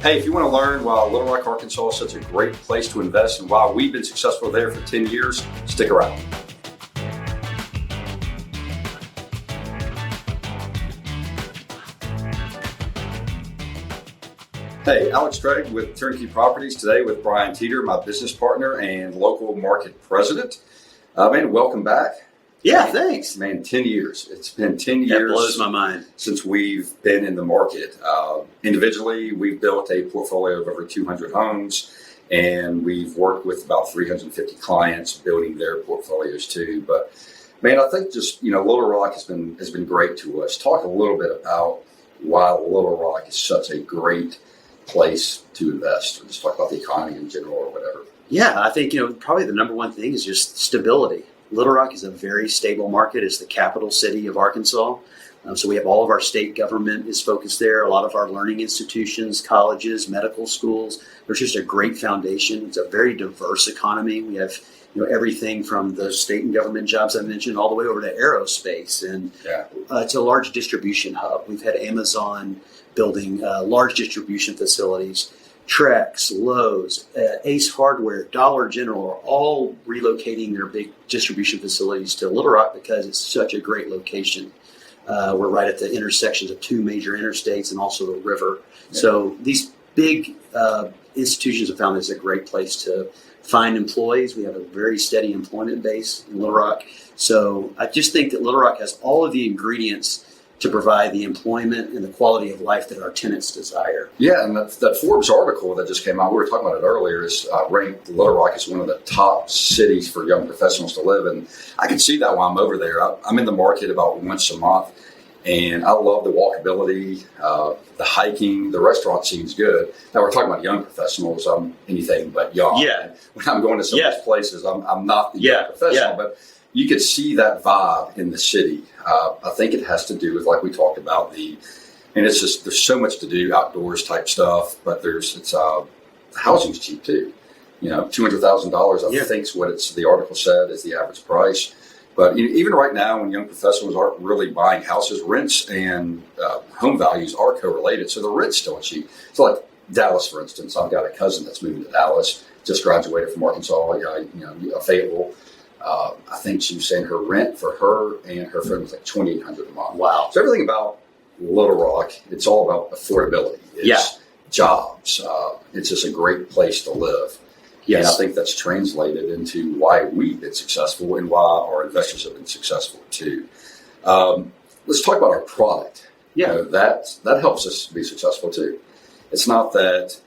Hey, if you want to learn why Little Rock, Arkansas is such a great place to invest and why we've been successful there for 10 years, stick around. Hey, Alex Craig with Turnkey Properties today with Brian Teeter, my business partner and local market president. Man, welcome back. Yeah, thanks. Man, 10 years. It's been 10 years. That blows my mind. Since we've been in the market. Individually, we've built a portfolio of over 200 homes, and we've worked with about 350 clients building their portfolios too. But man, I think just, Little Rock has been great to us. Talk a little bit about why Little Rock is such a great place to invest, or just talk about the economy in general or whatever. Yeah, I think, probably the number one thing is just stability. Little Rock is a very stable market. It's the capital city of Arkansas. So we have all of our state government is focused there. A lot of our learning institutions, colleges, medical schools. There's just a great foundation. It's a very diverse economy. We have everything from the state and government jobs I mentioned all the way over to aerospace. And it's a large distribution hub. We've had Amazon building large distribution facilities. Trex, Lowe's, Ace Hardware, Dollar General are all relocating their big distribution facilities to Little Rock because it's such a great location. We're right at the intersections of two major interstates and also the river. Yeah. So these big institutions have found this a great place to find employees. We have a very steady employment base in Little Rock. So I just think that Little Rock has all of the ingredients to provide the employment and the quality of life that our tenants desire. Yeah, and that Forbes article that just came out, we were talking about it earlier, is ranked Little Rock as one of the top cities for young professionals to live in. I can see that while I'm over there. I'm in the market about once a month, and I love the walkability, the hiking. The restaurant seems good. Now, we're talking about young professionals. I'm anything but young. Yeah. When I'm going to some of these places, I'm not the young professional, but you could see that vibe in the city. I think it has to do with, like we talked about, and it's just, there's so much to do, outdoors type stuff, but the housing's cheap too. $200,000, I think is what the article said is the average price. But even right now, when young professionals aren't really buying houses, rents and home values are correlated. So the rent's still cheap. So like Dallas, for instance, I've got a cousin that's moving to Dallas, just graduated from Arkansas, Fayetteville. I think she was saying her rent for her and her friend was like $2,800 a month. Wow. So everything about Little Rock, it's all about affordability. It's jobs. It's just a great place to live. Yes. And I think that's translated into why we've been successful and why our investors have been successful too. Let's talk about our product. Yeah. That helps us be successful too. It's not that,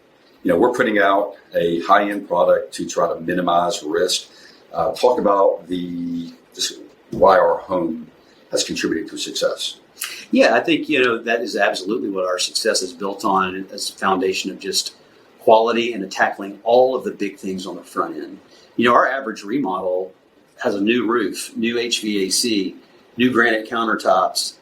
we're putting out a high-end product to try to minimize risk. Talk about why our home has contributed to success. Yeah, I think, that is absolutely what our success is built on, as a foundation of just quality and tackling all of the big things on the front end. Our average remodel has a new roof, new HVAC, new granite countertops,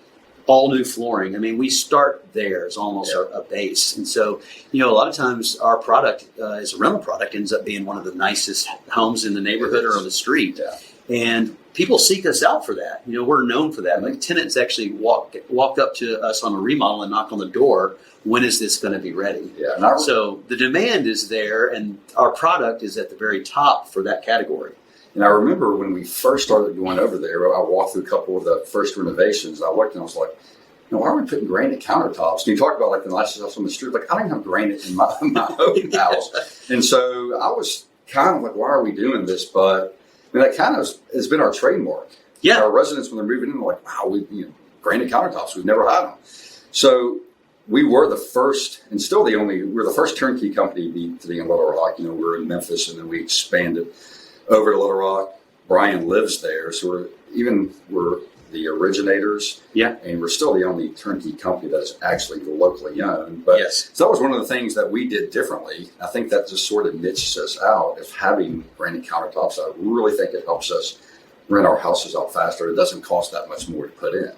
all new flooring. I mean, we start there as almost a base. And so, a lot of times our product as a rental product ends up being one of the nicest homes in the neighborhood or on the street. Yeah. And people seek us out for that. We're known for that. Like tenants actually walked up to us on a remodel and knocked on the door. When is this going to be ready? Yeah. So the demand is there, and our product is at the very top for that category. And I remember when we first started going over there, I walked through a couple of the first renovations. I looked and I was like, why are we putting granite countertops? And you talk about like the nicest house on the street. Like, I don't even have granite in my own house. And so I was kind of like, why are we doing this? But that kind of has been our trademark. Yeah. Our residents, when they're moving in, are like, wow, granite countertops. We've never had them. So we were the first, and still we're the first turnkey company to be in Little Rock. We're in Memphis, and then we expanded over to Little Rock. Brian lives there, so we're the originators. Yeah. And we're still the only turnkey company that's actually locally owned. But so that was one of the things that we did differently. I think that just sort of niches us out of having granite countertops. I really think it helps us rent our houses out faster. It doesn't cost that much more to put in.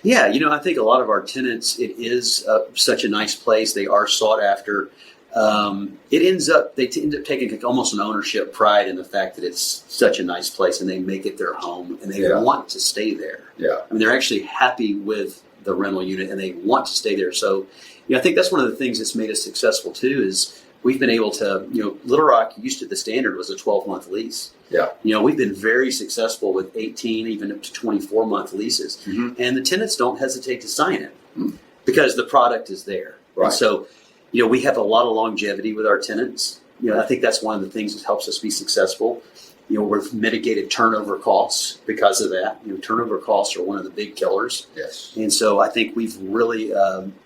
Yeah, I think a lot of our tenants, it is such a nice place. They are sought after. They end up taking almost an ownership pride in the fact that it's such a nice place, and they make it their home, and they want to stay there. Yeah, they're actually happy with the rental unit, and they want to stay there. So I think that's one of the things that's made us successful too. Is we've been able to, Little Rock used to, the standard was a 12-month lease. Yeah. We've been very successful with 18, even up to 24-month leases, and the tenants don't hesitate to sign it because the product is there. Right. And so, we have a lot of longevity with our tenants. I think that's one of the things that helps us be successful. We've mitigated turnover costs because of that. Turnover costs are one of the big killers. Yes. And so I think we've really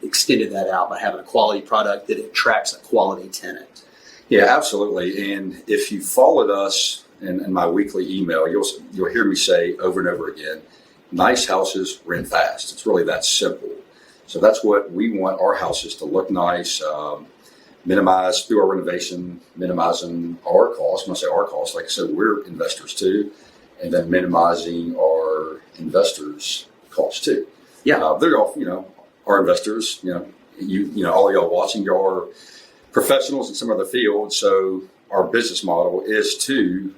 extended that out by having a quality product that attracts a quality tenant. Yeah, absolutely. And if you followed us in my weekly email, you'll hear me say over and over again, nice houses rent fast. It's really that simple. So that's what we want our houses to look nice, minimize through our renovation, minimizing our costs. When I say our costs, like I said, we're investors too, and then minimizing our investors' costs too. Yeah, they're all our investors. All y'all watching, y'all are professionals in some other field. So our business model is to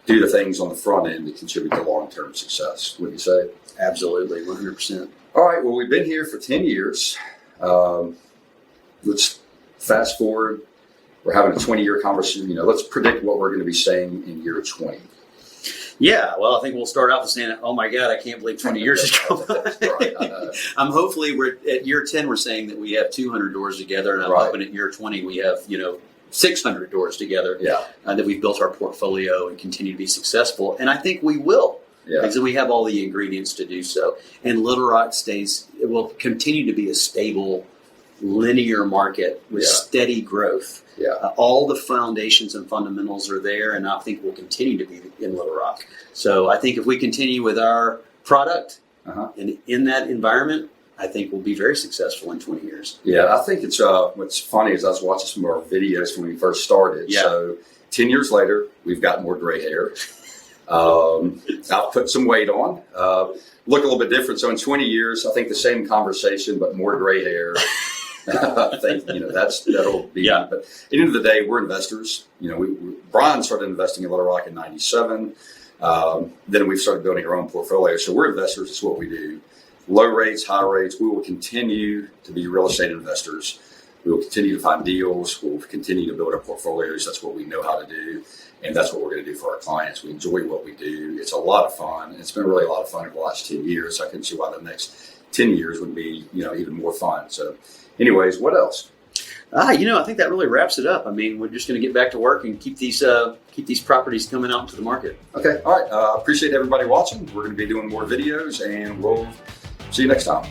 do the things on the front end that contribute to long-term success. Would you say? Absolutely, 100%. All right. Well, we've been here for 10 years. Let's fast forward. We're having a 20-year conversation. Let's predict what we're going to be saying in year 20. Yeah, well, I think we'll start out with saying, "Oh my God, I can't believe 20 years has gone by." That's right. I know. Hopefully we're at year 10. We're saying that we have 200 doors together, and I'm hoping at year 20 we have 600 doors together. Yeah, that we've built our portfolio and continue to be successful, and I think we will. Yeah. Because we have all the ingredients to do so, and Little Rock it will continue to be a stable, linear market with steady growth. Yeah. All the foundations and fundamentals are there, and I think we'll continue to be in Little Rock. So I think if we continue with our product and in that environment, I think we'll be very successful in 20 years. Yeah, I think it's what's funny is I was watching some of our videos when we first started. Yeah. So 10 years later, we've got more gray hair. I've put some weight on. Look a little bit different. So in 20 years, I think the same conversation, but more gray hair. I think that'll be. Yeah. But at the end of the day, we're investors. Brian started investing in Little Rock in '97. Then we've started building our own portfolio. So we're investors. It's what we do. Low rates, high rates. We will continue to be real estate investors. We will continue to find deals. We'll continue to build our portfolios. That's what we know how to do. And that's what we're going to do for our clients. We enjoy what we do. It's a lot of fun. It's been really a lot of fun over the last 10 years. I can see why the next 10 years would be, even more fun. So anyways, what else? I think that really wraps it up. I mean, we're just going to get back to work and keep these properties coming out to the market. Okay. All right. Appreciate everybody watching. We're going to be doing more videos, and we'll see you next time.